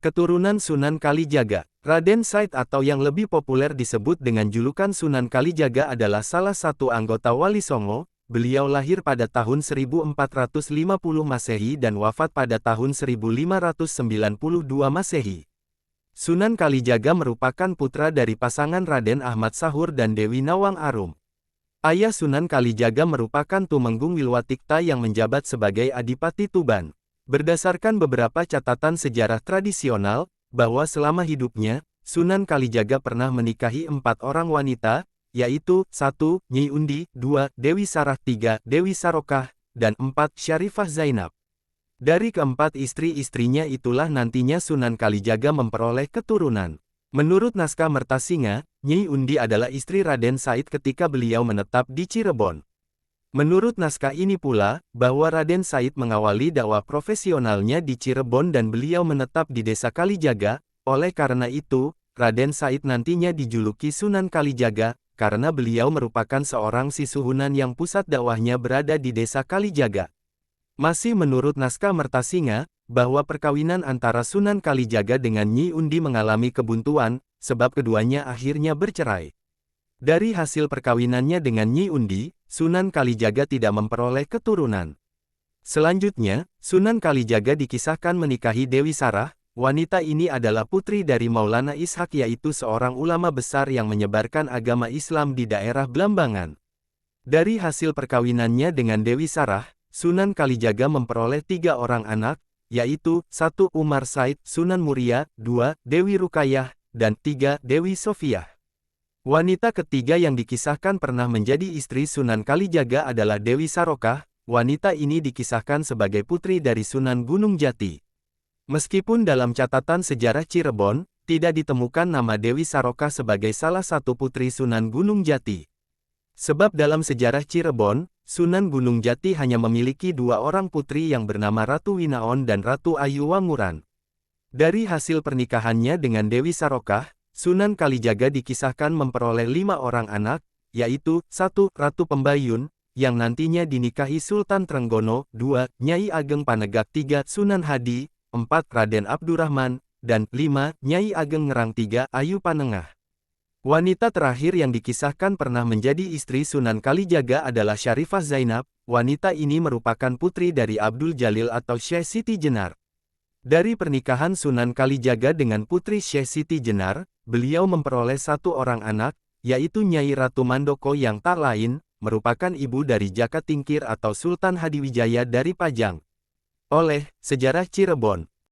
Keturunan Sunan Kalijaga, Raden Said atau yang lebih populer disebut dengan julukan Sunan Kalijaga adalah salah satu anggota Wali Songo. Beliau lahir pada tahun 1450 Masehi dan wafat pada tahun 1592 Masehi. Sunan Kalijaga merupakan putra dari pasangan Raden Ahmad Sahur dan Dewi Nawang Arum. Ayah Sunan Kalijaga merupakan Tumenggung Wilwatikta yang menjabat sebagai Adipati Tuban. Berdasarkan beberapa catatan sejarah tradisional, bahwa selama hidupnya, Sunan Kalijaga pernah menikahi 4 orang wanita, yaitu 1. Nyi Undi, 2. Dewi Sarah, 3. Dewi Sarokah, dan 4. Syarifah Zainab. Dari keempat istri-istrinya itulah nantinya Sunan Kalijaga memperoleh keturunan. Menurut naskah Mertasinga, Nyi Undi adalah istri Raden Said ketika beliau menetap di Cirebon. Menurut naskah ini pula, bahwa Raden Said mengawali dakwah profesionalnya di Cirebon dan beliau menetap di desa Kalijaga. Oleh karena itu, Raden Said nantinya dijuluki Sunan Kalijaga, karena beliau merupakan seorang sisuhunan yang pusat dakwahnya berada di desa Kalijaga. Masih menurut naskah Mertasinga, bahwa perkawinan antara Sunan Kalijaga dengan Nyi Undi mengalami kebuntuan, sebab keduanya akhirnya bercerai. Dari hasil perkawinannya dengan Nyi Undi, Sunan Kalijaga tidak memperoleh keturunan. Selanjutnya, Sunan Kalijaga dikisahkan menikahi Dewi Sarah. Wanita ini adalah putri dari Maulana Ishak, yaitu seorang ulama besar yang menyebarkan agama Islam di daerah Blambangan. Dari hasil perkawinannya dengan Dewi Sarah, Sunan Kalijaga memperoleh 3 orang anak, yaitu 1. Umar Said, Sunan Muria, 2. Dewi Rukayah, dan 3. Dewi Sofiah. Wanita ketiga yang dikisahkan pernah menjadi istri Sunan Kalijaga adalah Dewi Sarokah. Wanita ini dikisahkan sebagai putri dari Sunan Gunung Jati. Meskipun dalam catatan sejarah Cirebon, tidak ditemukan nama Dewi Sarokah sebagai salah satu putri Sunan Gunung Jati. Sebab dalam sejarah Cirebon, Sunan Gunung Jati hanya memiliki 2 orang putri yang bernama Ratu Winaon dan Ratu Ayu Wanguran. Dari hasil pernikahannya dengan Dewi Sarokah, Sunan Kalijaga dikisahkan memperoleh 5 orang anak, yaitu 1. Ratu Pembayun, yang nantinya dinikahi Sultan Trenggono, 2. Nyai Ageng Panegak, 3. Sunan Hadi, 4. Raden Abdurrahman, dan 5. Nyai Ageng Ngerang, 3. Ayu Panengah. Wanita terakhir yang dikisahkan pernah menjadi istri Sunan Kalijaga adalah Syarifah Zainab. Wanita ini merupakan putri dari Abdul Jalil atau Syekh Siti Jenar. Dari pernikahan Sunan Kalijaga dengan putri Syekh Siti Jenar, beliau memperoleh 1 orang anak, yaitu Nyai Ratu Mandoko yang tak lain, merupakan ibu dari Jaka Tingkir atau Sultan Hadiwijaya dari Pajang. Oleh sejarah Cirebon,